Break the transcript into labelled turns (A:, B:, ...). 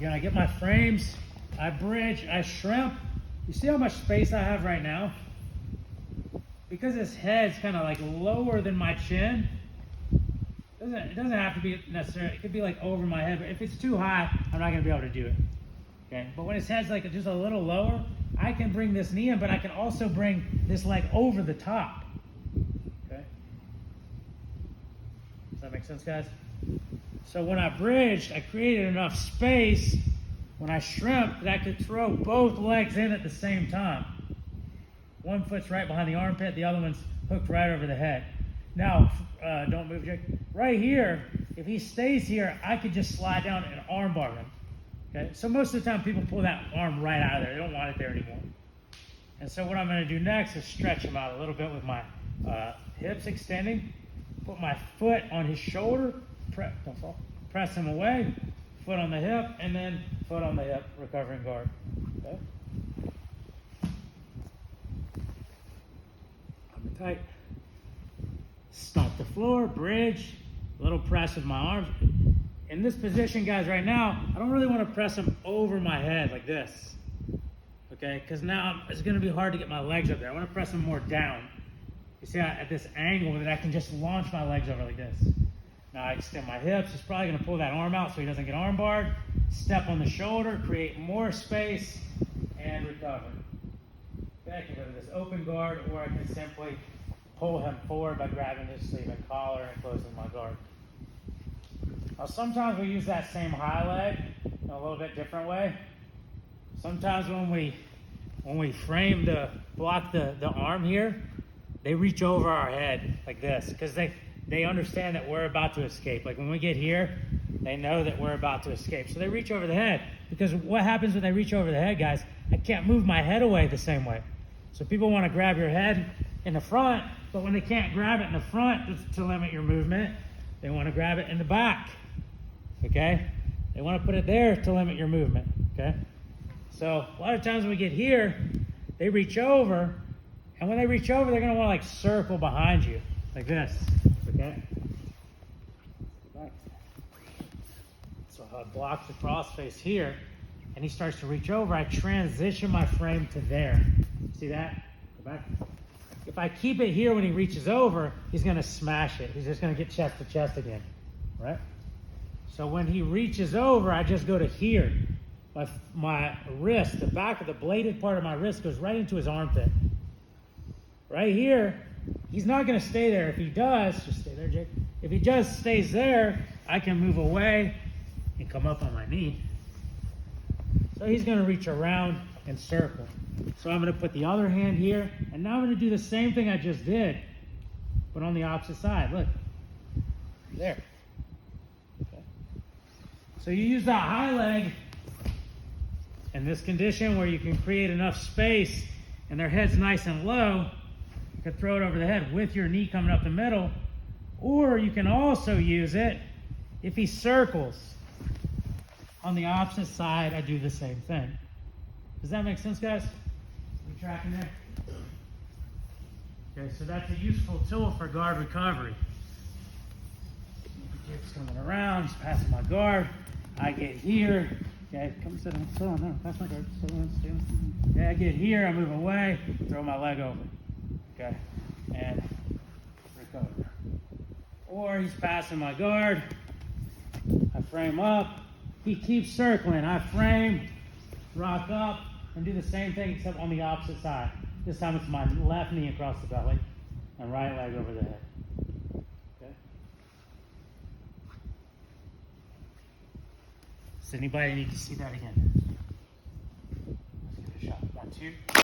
A: Again, I get my frames, I bridge, I shrimp. You see how much space I have right now? Because his head's kind of like lower than my chin, it doesn't have to be necessarily, it could be like over my head, but if it's too high, I'm not gonna be able to do it. Okay, but when his head's like just a little lower, I can bring this knee in, but I can also bring this leg over the top. Okay, does that make sense, guys? So when I bridged, I created enough space when I shrimp that I could throw both legs in at the same time. One foot's right behind the armpit, the other one's hooked right over the head. Now, don't move, Jake. Right here, if he stays here, I could just slide down and arm bar him. Okay, so most of the time people pull that arm right out of there. They don't want it there anymore. And so what I'm gonna do next is stretch him out a little bit with my hips extending, put my foot on his shoulder, don't fall, press him away, foot on the hip, and then foot on the hip, recovering guard. Okay? I'm tight. Stomp the floor, bridge, a little press with my arms. In this position, guys, right now, I don't really want to press them over my head like this, okay? Because now it's going to be hard to get my legs up there. I want to press them more down. You see, at this angle that I can just launch my legs over like this. Now I extend my hips. He's probably going to pull that arm out so he doesn't get arm barred. Step on the shoulder, create more space, and recover. Okay, I can go to this open guard, or I can simply pull him forward by grabbing his sleeve and collar and closing my guard. Now sometimes we use that same high leg in a little bit different way. Sometimes when we frame to block the arm here, they reach over our head like this because they understand that we're about to escape. Like when we get here, they know that we're about to escape. So they reach over the head, because what happens when they reach over the head, guys, I can't move my head away the same way. So people want to grab your head in the front, but when they can't grab it in the front to limit your movement, they want to grab it in the back, okay? They want to put it there to limit your movement, okay? So a lot of times when we get here, they reach over, and when they reach over, they're going to want to like circle behind you, like this, okay? So I block the crossface here, and he starts to reach over. I transition my frame to there. See that? Go back. If I keep it here when he reaches over, he's going to smash it. He's just going to get chest to chest again, right? So when he reaches over, I just go to here. My wrist, the back of the bladed part of my wrist goes right into his armpit. Right here, he's not going to stay there. If he does, just stay there, Jake. If he just stays there, I can move away and come up on my knee. So he's going to reach around and circle. So I'm going to put the other hand here, and now I'm going to do the same thing I just did, but on the opposite side. Look, there. Okay. So you use that high leg in this condition where you can create enough space and their head's nice and low. You can throw it over the head with your knee coming up the middle, or you can also use it if he circles. On the opposite side, I do the same thing. Does that make sense, guys? You tracking there? Okay, so that's a useful tool for guard recovery. Jake's coming around, he's passing my guard. I get here. Okay, come sit on, no, pass my guard. Sit on. Okay, I get here, I move away, throw my leg over. Okay, and recover. Or he's passing my guard. I frame up. He keeps circling. I frame, rock up, and do the same thing except on the opposite side. This time it's my left knee across the belly and right leg over the head. Okay? Does anybody need to see that again? Let's give it a shot. 1, 2.